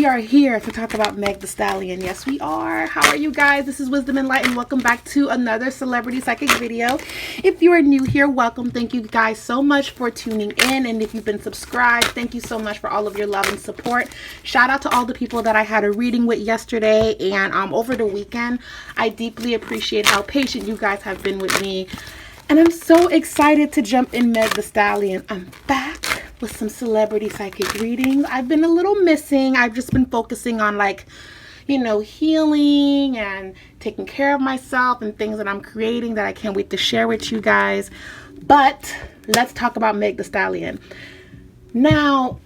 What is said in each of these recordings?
we are here to talk about Meg Thee Stallion. Yes, we are. How are you guys? This is Wisdom and Light, and welcome back to another Celebrity Psychic video. If you are new here, welcome. Thank you guys so much for tuning in, and if you've been subscribed, thank you so much for all of your love and support. Shout out to all the people that I had a reading with yesterday and over the weekend. I deeply appreciate how patient you guys have been with me, and I'm so excited to jump in Meg Thee Stallion. I'm back with some celebrity psychic readings. I've been a little missing. I've just been focusing on, like, you know, healing and taking care of myself and things that I'm creating that I can't wait to share with you guys. But let's talk about Meg Thee Stallion. Now,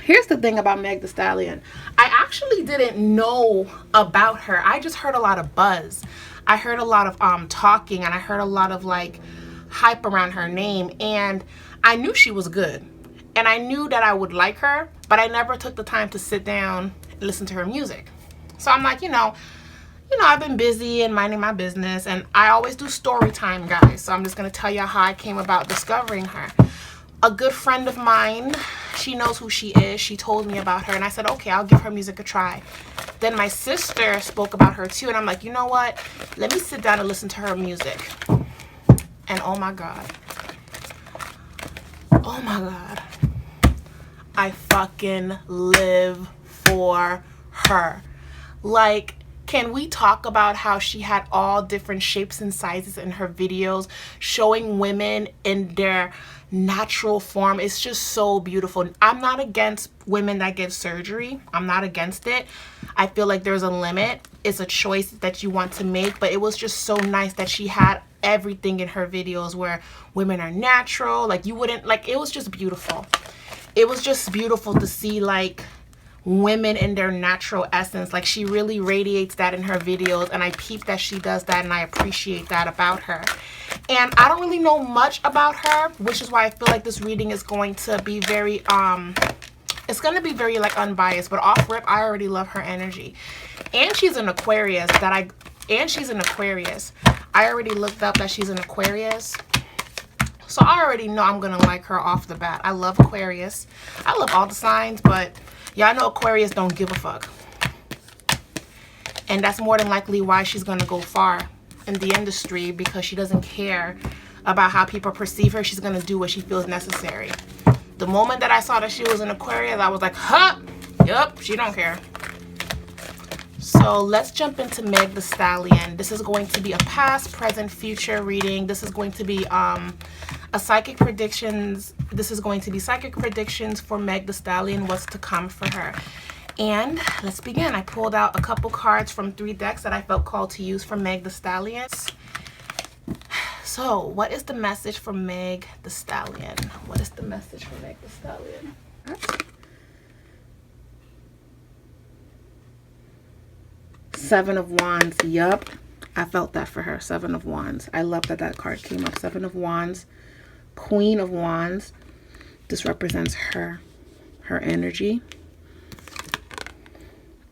here's the thing about Meg Thee Stallion. I actually didn't know about her. I just heard a lot of buzz. I heard a lot of talking, and I heard a lot of like hype around her name, and I knew she was good, and I knew that I would like her, but I never took the time to sit down and listen to her music. So I'm like, you know, I've been busy and minding my business, and I always do story time, guys. So I'm just going to tell you how I came about discovering her. A good friend of mine, she knows who she is. She told me about her, and I said, okay, I'll give her music a try. Then my sister spoke about her too, and I'm like, you know what? Let me sit down and listen to her music. And oh my God. Oh my God. I fucking live for her. Like, can we talk about how she had all different shapes and sizes in her videos, showing women in their natural form? It's just so beautiful. I'm not against women that get surgery. I'm not against it. I feel like there's a limit. It's a choice that you want to make, but it was just so nice that she had everything in her videos where women are natural. Like, you wouldn't, like, it was just beautiful. It was just beautiful to see, like, women in their natural essence. Like, she really radiates that in her videos, and I peep that she does that, and I appreciate that about her. And I don't really know much about her, which is why I feel like this reading is going to be very it's going to be very, like, unbiased. But off rip, I already love her energy. And she's an Aquarius I already looked up that she's an Aquarius. So I already know I'm going to like her off the bat. I love Aquarius. I love all the signs, but y'all know Aquarius don't give a fuck. And that's more than likely why she's going to go far in the industry, because she doesn't care about how people perceive her. She's going to do what she feels necessary. The moment that I saw that she was an Aquarius, I was like, huh, yep, she don't care. So let's jump into Meg Thee Stallion. This is going to be a past, present, future reading. This is going to be a psychic predictions. This is going to be psychic predictions for Meg Thee Stallion, what's to come for her. And let's begin. I pulled out a couple cards from 3 decks that I felt called to use for Meg Thee Stallion. So what is the message for Meg Thee Stallion? What is the message for Meg Thee Stallion? What? 7 of Wands. Yup, I felt that for her. 7 of Wands. I love that that card came up. 7 of Wands, Queen of Wands. This represents her energy.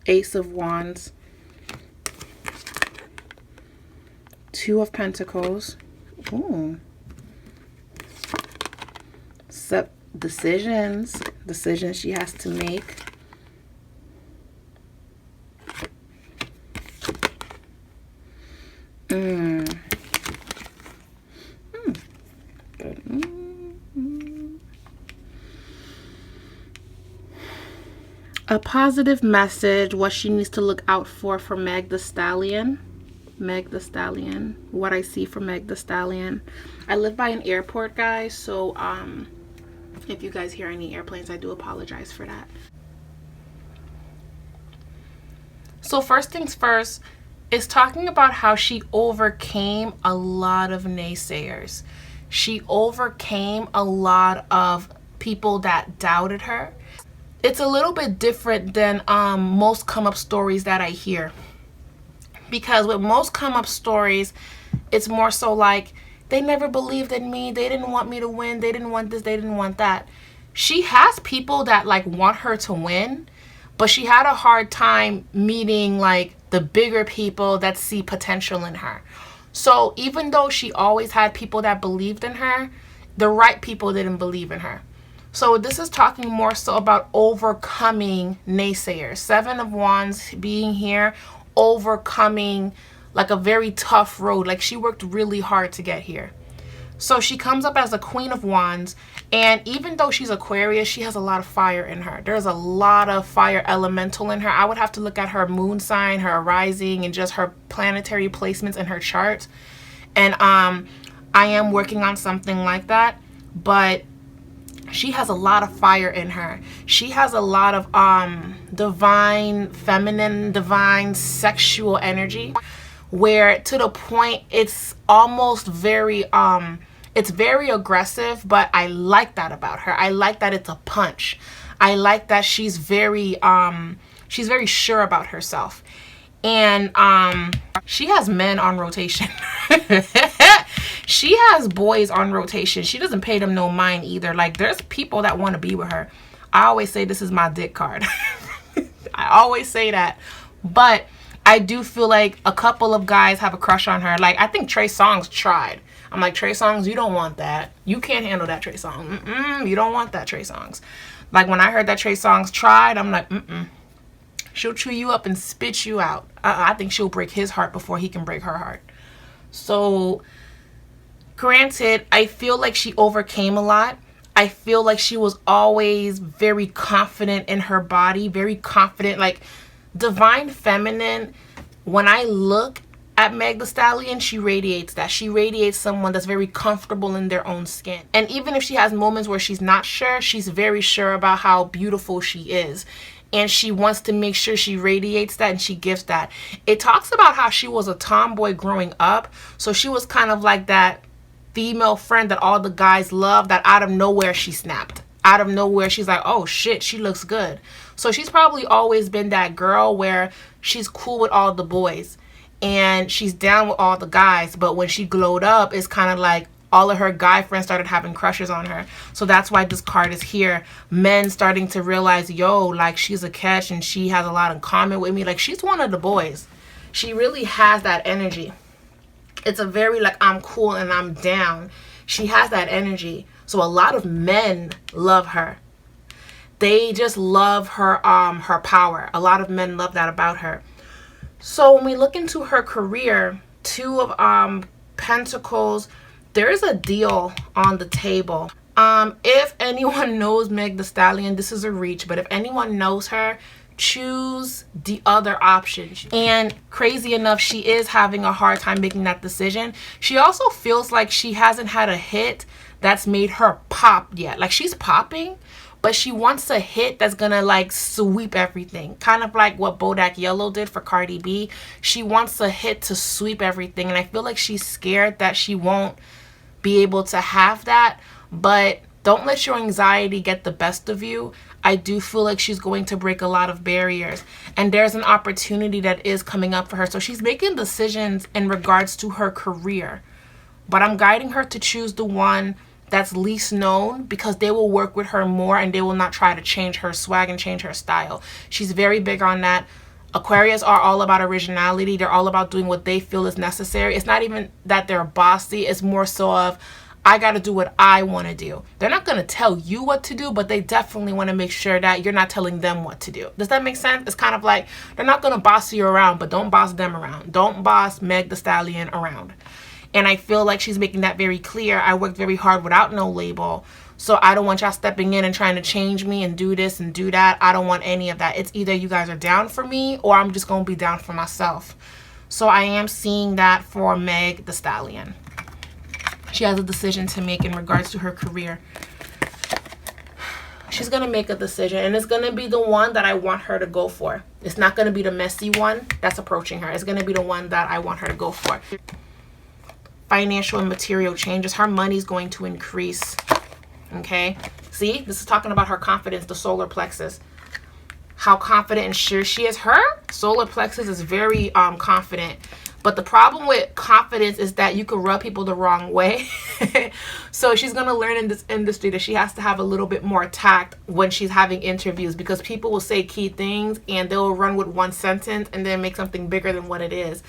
Ace of Wands, 2 of Pentacles. Ooh. Decisions she has to make. A positive message, what she needs to look out for Meg Thee Stallion. Meg Thee Stallion. What I see for Meg Thee Stallion. I live by an airport, guys, so if you guys hear any airplanes, I do apologize for that. So first things first, is talking about how she overcame a lot of naysayers. She overcame a lot of people that doubted her. It's a little bit different than most come-up stories that I hear. Because with most come-up stories, it's more so like, they never believed in me, they didn't want me to win, they didn't want this, they didn't want that. She has people that, like, want her to win, but she had a hard time meeting, like, the bigger people that see potential in her. So even though she always had people that believed in her, the right people didn't believe in her. So this is talking more so about overcoming naysayers. Seven of Wands being here, overcoming like a very tough road. Like she worked really hard to get here. So she comes up as a Queen of Wands, and even though she's Aquarius, she has a lot of fire in her. There's a lot of fire elemental in her. I would have to look at her moon sign, her rising, and just her planetary placements in her chart. And I am working on something like that, but she has a lot of fire in her. She has a lot of divine feminine, divine sexual energy, where to the point it's almost very it's very aggressive, but I like that about her. I like that it's a punch. I like that she's very sure about herself. And she has men on rotation. She has boys on rotation. She doesn't pay them no mind either. Like, there's people that want to be with her. I always say this is my dick card. I always say that. But I do feel like a couple of guys have a crush on her. Like, I think Trey Songz tried. I'm like, Trey Songz, you don't want that. You can't handle that, Trey Songz. You don't want that, Trey Songz. Like, when I heard that Trey Songz tried, I'm like, she'll chew you up and spit you out. I think she'll break his heart before he can break her heart. So, granted, I feel like she overcame a lot. I feel like she was always very confident in her body, very confident, like divine feminine. When I look at Meg Thee Stallion, she radiates that. She radiates someone that's very comfortable in their own skin. And even if she has moments where she's not sure, she's very sure about how beautiful she is. And she wants to make sure she radiates that and she gives that. It talks about how she was a tomboy growing up. So she was kind of like that female friend that all the guys love, that out of nowhere she snapped. Out of nowhere she's like, oh shit, she looks good. So she's probably always been that girl where she's cool with all the boys and she's down with all the guys. But when she glowed up, it's kind of like all of her guy friends started having crushes on her. So that's why this card is here. Men starting to realize, yo, like she's a catch and she has a lot in common with me. Like she's one of the boys. She really has that energy. It's a very like, I'm cool and I'm down. She has that energy. So a lot of men love her. They just love her her power. A lot of men love that about her. So when we look into her career, Two of Pentacles, there is a deal on the table. If anyone knows Meg Thee Stallion, this is a reach, but if anyone knows her, choose the other option. And crazy enough, she is having a hard time making that decision. She also feels like she hasn't had a hit that's made her pop yet. Like she's popping, but she wants a hit that's gonna like sweep everything. Kind of like what Bodak Yellow did for Cardi B. She wants a hit to sweep everything. And I feel like she's scared that she won't be able to have that. But don't let your anxiety get the best of you. I do feel like she's going to break a lot of barriers. And there's an opportunity that is coming up for her. So she's making decisions in regards to her career. But I'm guiding her to choose the one that's least known, because they will work with her more and they will not try to change her swag and change her style. She's very big on that. Aquarius are all about originality. They're all about doing what they feel is necessary. It's not even that they're bossy. It's more so of, I got to do what I want to do. They're not going to tell you what to do, but they definitely want to make sure that you're not telling them what to do. Does that make sense? It's kind of like, they're not going to boss you around, but don't boss them around. Don't boss Meg Thee Stallion around. And I feel like she's making that very clear. I worked very hard without no label. So I don't want y'all stepping in and trying to change me and do this and do that. I don't want any of that. It's either you guys are down for me or I'm just going to be down for myself. So I am seeing that for Meg Thee Stallion. She has a decision to make in regards to her career. She's going to make a decision, and it's going to be the one that I want her to go for. It's not going to be the messy one that's approaching her. It's going to be the one that I want her to go for. Financial and material changes. Her money's going to increase. Okay? See? This is talking about her confidence, the solar plexus. How confident and sure she is. Her solar plexus is very confident. But the problem with confidence is that you can rub people the wrong way. So she's going to learn in this industry that she has to have a little bit more tact when she's having interviews, because people will say key things and they'll run with one sentence and then make something bigger than what it is.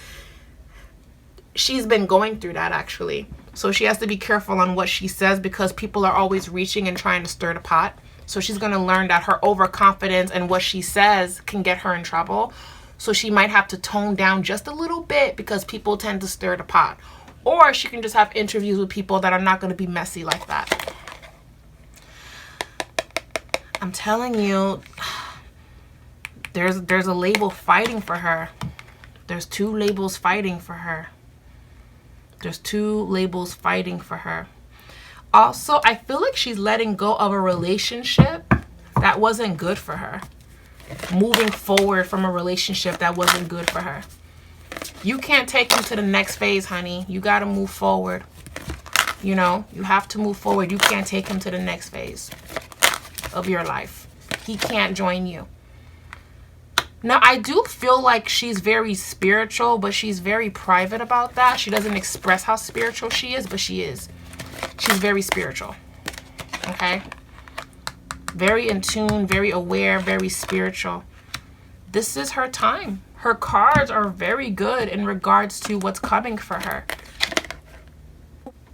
she's been going through that, actually. So she has to be careful on what she says, because people are always reaching and trying to stir the pot. So she's going to learn that her overconfidence and what she says can get her in trouble. So she might have to tone down just a little bit, because people tend to stir the pot. Or she can just have interviews with people that are not going to be messy like that. I'm telling you, there's a label fighting for her. There's 2 labels fighting for her. There's 2 labels fighting for her. Also, I feel like she's letting go of a relationship that wasn't good for her. Moving forward from a relationship that wasn't good for her. You can't take him to the next phase, honey. You got to move forward. You know, you have to move forward. You can't take him to the next phase of your life. He can't join you. Now, I do feel like she's very spiritual, but she's very private about that. She doesn't express how spiritual she is, but she is. She's very spiritual. Okay? Very in tune, very aware, very spiritual. This is her time. Her cards are very good in regards to what's coming for her.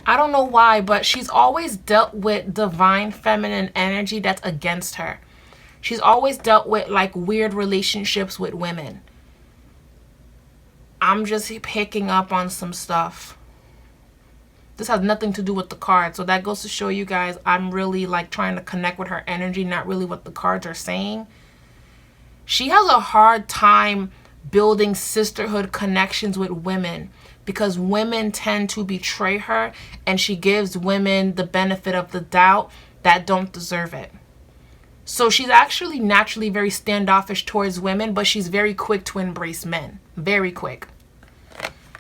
I don't know why, but she's always dealt with divine feminine energy that's against her. She's always dealt with like weird relationships with women. I'm just picking up on some stuff. This has nothing to do with the card. So that goes to show you guys, I'm really like trying to connect with her energy, not really what the cards are saying. She has a hard time building sisterhood connections with women, because women tend to betray her, and she gives women the benefit of the doubt that don't deserve it. So she's actually naturally very standoffish towards women, but she's very quick to embrace men. Very quick.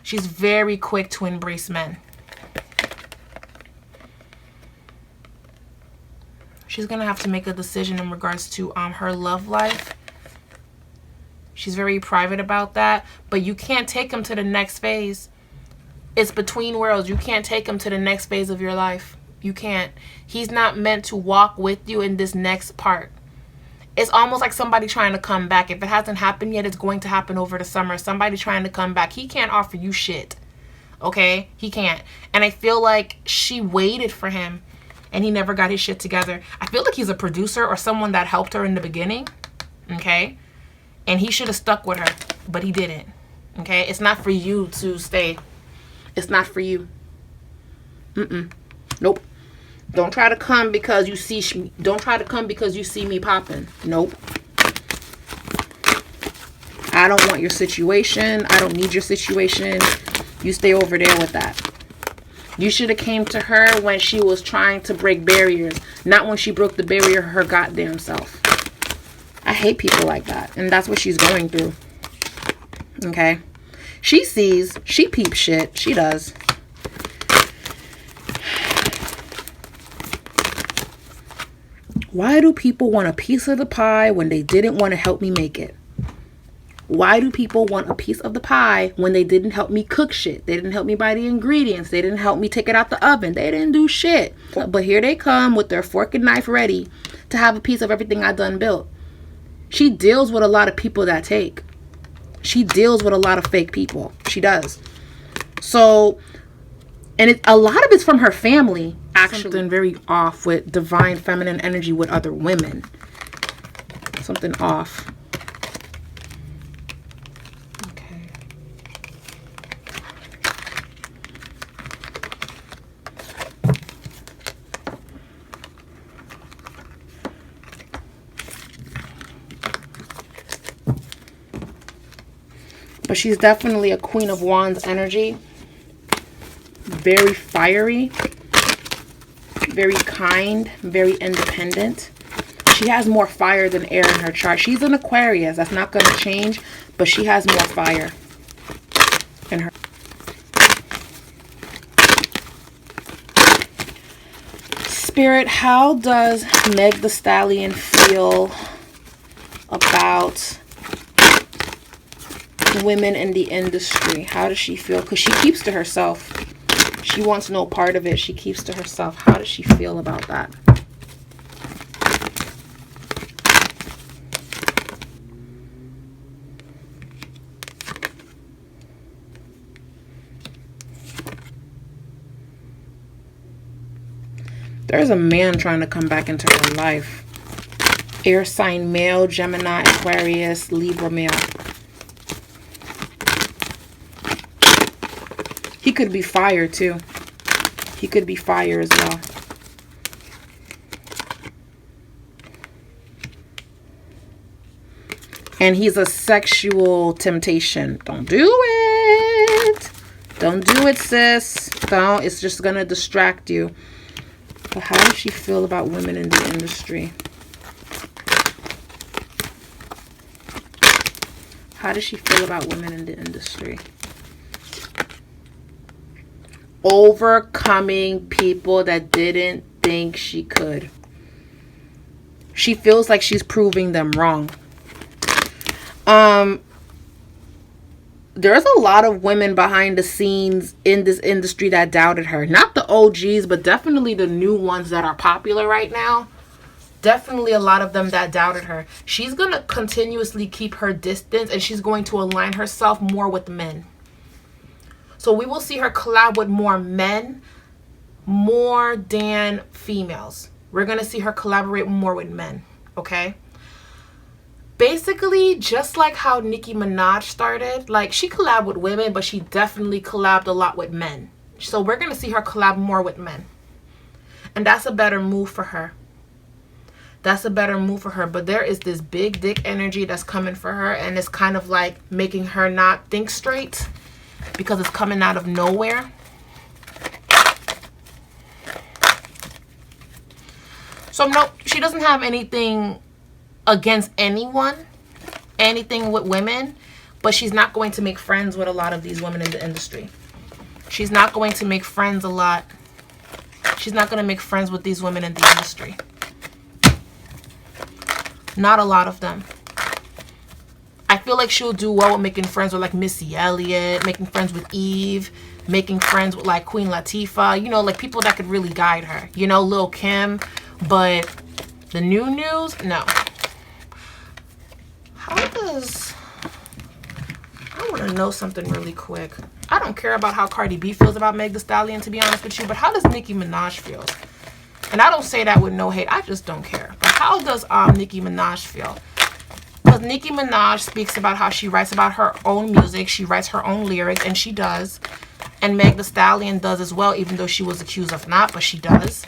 She's very quick to embrace men. She's going to have to make a decision in regards to her love life. She's very private about that, but you can't take him to the next phase. It's between worlds. You can't take him to the next phase of your life. You can't. He's not meant to walk with you in this next part. It's almost like somebody trying to come back. If it hasn't happened yet, it's going to happen over the summer. Somebody trying to come back. He can't offer you shit. Okay? He can't. And I feel like she waited for him and he never got his shit together. I feel like he's a producer or someone that helped her in the beginning. Okay? And he should have stuck with her, but he didn't. Okay? It's not for you to stay. It's not for you. Nope. Don't try to come because you see. Don't try to come because you see me popping. Nope. I don't want your situation. I don't need your situation. You stay over there with that. You should have came to her when she was trying to break barriers, not when she broke the barrier her goddamn self. I hate people like that, and that's what she's going through. Okay? She sees. She peeps shit. She does. Why do people want a piece of the pie when they didn't want to help me make it? Why do people want a piece of the pie when they didn't help me cook shit? They didn't help me buy the ingredients. They didn't help me take it out the oven. They didn't do shit. But here they come with their fork and knife ready to have a piece of everything I done built. She deals with a lot of people that take. She deals with a lot of fake people. She does. So, and a lot of it's from her family. Actually, something very off with divine feminine energy with other women. Something off. Okay. But she's definitely a Queen of Wands energy. Very fiery. Very kind, very independent. She has more fire than air in her chart. She's an Aquarius. That's not going to change, but she has more fire in her. Spirit, how does Meg the Stallion feel about women in the industry? How does she feel? Because she keeps to herself. She wants no part of it. She keeps to herself. How does she feel about that? There's a man trying to come back into her life. Air sign male, Gemini, Aquarius, Libra male. He could be fire too. He could be fire as well. And he's a sexual temptation. Don't do it. Don't do it, sis. Don't. It's just going to distract you. But how does she feel about women in the industry? How does she feel about women in the industry? Overcoming people that didn't think she could. She feels like she's proving them wrong. There's a lot of women behind the scenes in this industry that doubted her. Not the OGs, but definitely the new ones that are popular right now. Definitely a lot of them that doubted her. She's going to continuously keep her distance, and she's going to align herself more with men. So we will see her collab with more men more than females. We're going to see her collaborate more with men. Okay? Basically, just like how Nicki Minaj started, like she collabed with women, but she definitely collabed a lot with men. So we're going to see her collab more with men. And that's a better move for her. That's a better move for her. But there is this big dick energy that's coming for her, and it's kind of like making her not think straight because it's coming out of nowhere. So no, she doesn't have anything against anything with women, but she's not going to make friends with a lot of these women in the industry. She's not going to make friends a lot. She's not going to make friends with these women in the industry. Not a lot of them. I feel like she'll do well with making friends with like Missy Elliott, making friends with Eve, making friends with like Queen Latifah, you know, like people that could really guide her, you know, Lil Kim. But the new news, no. I want to know something really quick. I don't care about how Cardi B feels about Meg Thee Stallion, to be honest with you, but how does Nicki Minaj feel? And I don't say that with no hate. I just don't care. But how does Nicki Minaj feel? Because Nicki Minaj speaks about how she writes about her own music. She writes her own lyrics, and she does. And Meg Thee Stallion does as well, even though she was accused of not, but she does.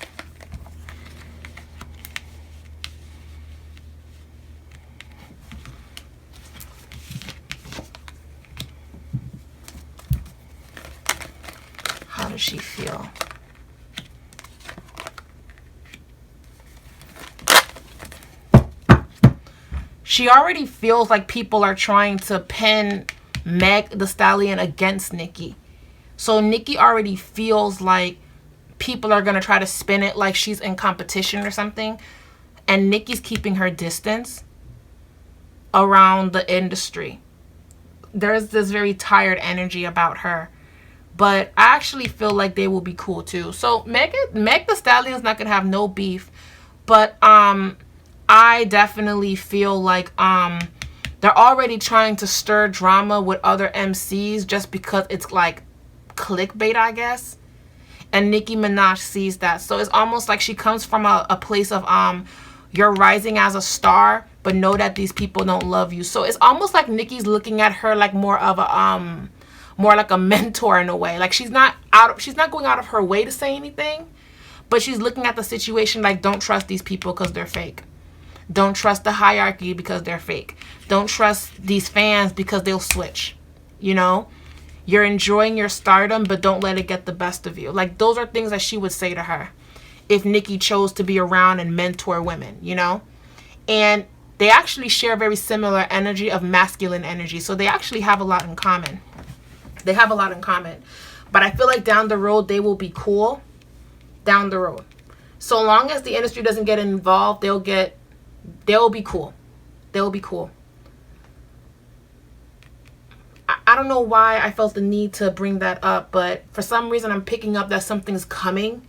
How does she feel? She already feels like people are trying to pin Meg Thee Stallion against Nicki. So Nicki already feels like people are going to try to spin it like she's in competition or something. And Nicki's keeping her distance around the industry. There's this very tired energy about her. But I actually feel like they will be cool too. So Meg Thee Stallion's not going to have no beef. But I definitely feel like they're already trying to stir drama with other MCs just because it's like clickbait, I guess. And Nicki Minaj sees that. So it's almost like she comes from a place of you're rising as a star, but know that these people don't love you. So it's almost like Nicki's looking at her like more of a more like a mentor in a way. Like she's not going out of her way to say anything, but she's looking at the situation like, don't trust these people because they're fake. Don't trust the hierarchy because they're fake. Don't trust these fans because they'll switch. You know? You're enjoying your stardom, but don't let it get the best of you. Like, those are things that she would say to her if Nicki chose to be around and mentor women, you know? And they actually share very similar energy of masculine energy. So they actually have a lot in common. They have a lot in common. But I feel like down the road, they will be cool. Down the road. So long as the industry doesn't get involved, they'll be cool. They'll be cool. I don't know why I felt the need to bring that up, but for some reason I'm picking up that something's coming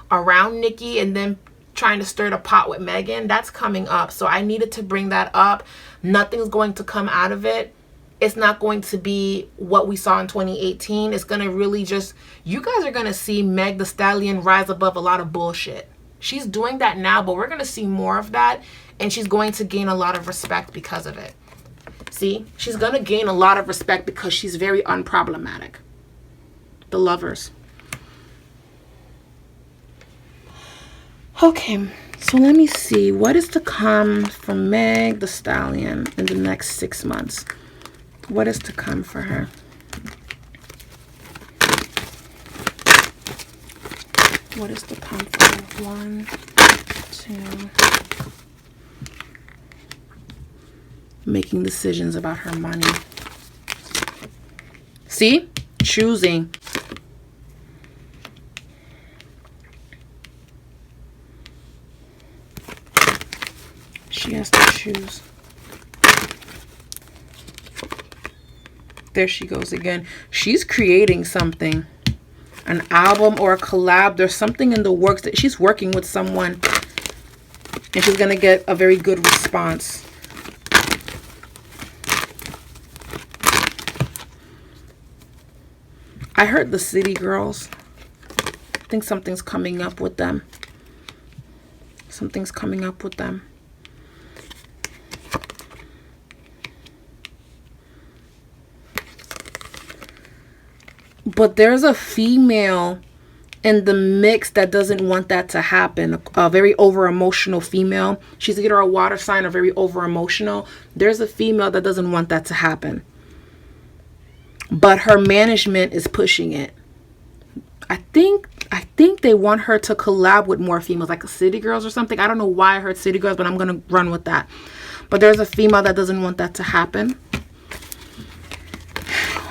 around Nicki and then trying to stir the pot with Megan. That's coming up. So I needed to bring that up. Nothing's going to come out of it. It's not going to be what we saw in 2018. It's going to really just, you guys are going to see Meg Thee Stallion rise above a lot of bullshit. She's doing that now, but we're going to see more of that. And she's going to gain a lot of respect because of it. See? She's going to gain a lot of respect because she's very unproblematic. The Lovers. Okay. So let me see. What is to come for Meg Thee Stallion in the next 6 months? What is to come for her? What is to come for her? 1, 2. Making decisions about her money. See? Choosing. She has to choose. There she goes again. She's creating something. An album or a collab. There's something in the works that she's working with someone. And she's going to get a very good response. I heard the City Girls. I think something's coming up with them. Something's coming up with them. But there's a female in the mix that doesn't want that to happen. A very over-emotional female. She's either a water sign or very over-emotional. There's a female that doesn't want that to happen. But her management is pushing it. I think they want her to collab with more females, like City Girls or something. I don't know why I heard City Girls, but I'm going to run with that. But there's a female that doesn't want that to happen.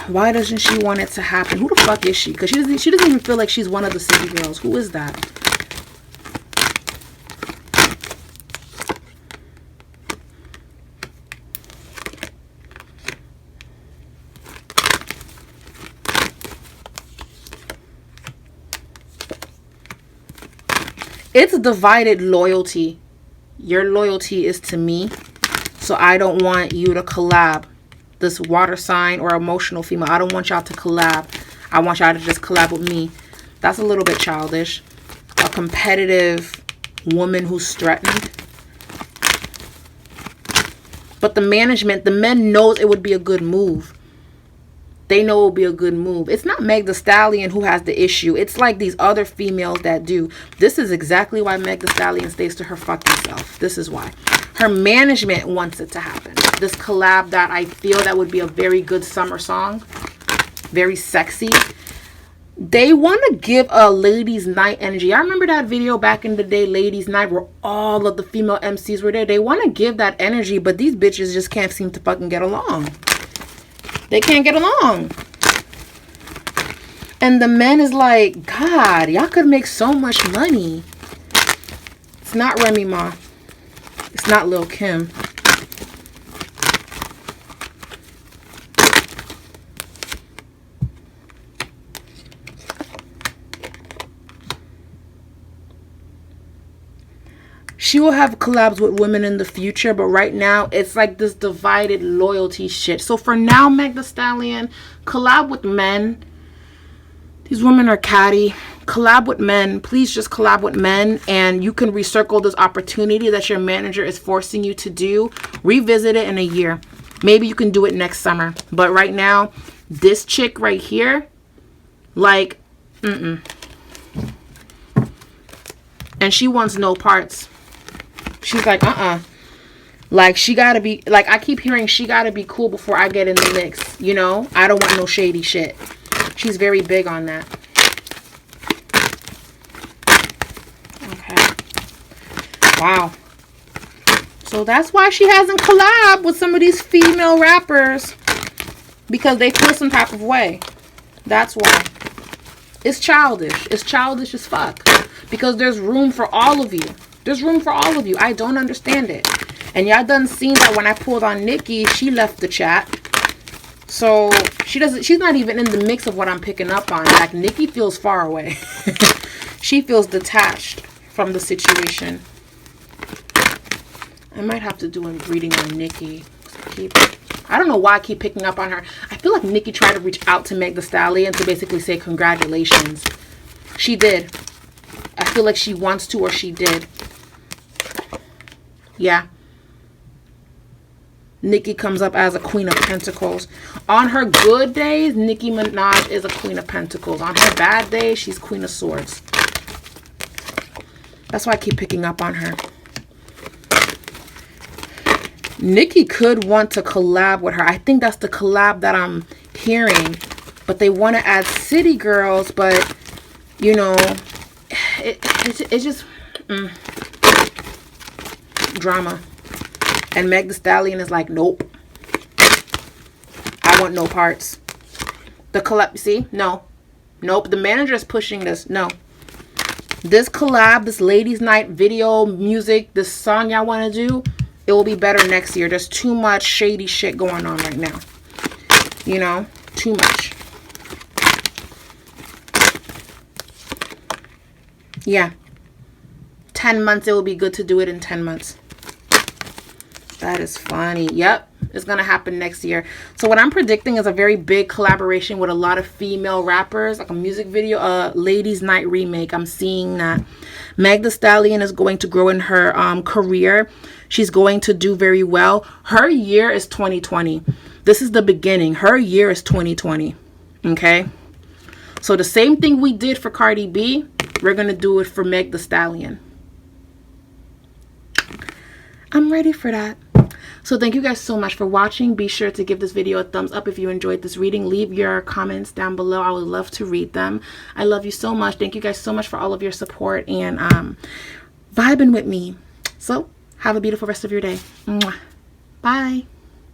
Why doesn't she want it to happen? Who the fuck is she? Because she doesn't even feel like she's one of the City Girls. Who is that? It's divided loyalty. Your loyalty is to me, so I don't want you to collab. This water sign or emotional female, I don't want y'all to collab. I want y'all to just collab with me. That's a little bit childish. A competitive woman who's threatened. But the management, the men knows it would be a good move. They know it would be a good move. It's not Meg Thee Stallion who has the issue. It's like these other females that do. This is exactly why Meg Thee Stallion stays to her fucking self. This is why. Her management wants it to happen. This collab that I feel that would be a very good summer song. Very sexy. They want to give a ladies' night energy. I remember that video back in the day, ladies' night, where all of the female MCs were there. They want to give that energy, but these bitches just can't seem to fucking get along. They can't get along. And the men is like, God, y'all could make so much money. It's not Remy Ma. It's not Lil Kim. She will have collabs with women in the future, but right now it's like this divided loyalty shit. So for now, Meg Thee Stallion, collab with men. These women are catty. Collab with men. Please just collab with men, and you can recircle this opportunity that your manager is forcing you to do. Revisit it in a year. Maybe you can do it next summer. But right now, this chick right here, like, And she wants no parts. She's like, Like, she gotta be, like, I keep hearing she gotta be cool before I get in the mix. You know? I don't want no shady shit. She's very big on that. Okay. Wow. So that's why she hasn't collabed with some of these female rappers. Because they feel some type of way. That's why. It's childish. It's childish as fuck. Because there's room for all of you. There's room for all of you. I don't understand it. And y'all done seen that when I pulled on Nikki, she left the chat. So she's not even in the mix of what I'm picking up on. Like, Nikki feels far away. She feels detached from the situation. I might have to do a reading on Nikki. I don't know why I keep picking up on her. I feel like Nikki tried to reach out to Meg Thee Stallion to basically say congratulations. She did. I feel like she wants to or she did. Yeah. Nicki comes up as a Queen of Pentacles. On her good days, Nicki Minaj is a Queen of Pentacles. On her bad days, she's Queen of Swords. That's why I keep picking up on her. Nicki could want to collab with her. I think that's the collab that I'm hearing. But they want to add City Girls, but, you know, it's just drama. And Meg Thee Stallion is like, nope. I want no parts. The collab, see? No. Nope. The manager is pushing this. No. This collab, this ladies' night video, music, this song y'all want to do, it will be better next year. There's too much shady shit going on right now. You know? Too much. Yeah. 10 months, it will be good to do it in 10 months. That is funny. Yep. It's going to happen next year. So what I'm predicting is a very big collaboration with a lot of female rappers. Like a music video, a ladies' night remake. I'm seeing that. Meg Thee Stallion is going to grow in her career. She's going to do very well. Her year is 2020. This is the beginning. Her year is 2020. Okay? So the same thing we did for Cardi B, we're going to do it for Meg Thee Stallion. I'm ready for that. So thank you guys so much for watching. Be sure to give this video a thumbs up if you enjoyed this reading. Leave your comments down below. I would love to read them. I love you so much. Thank you guys so much for all of your support and vibing with me. So have a beautiful rest of your day. Mwah.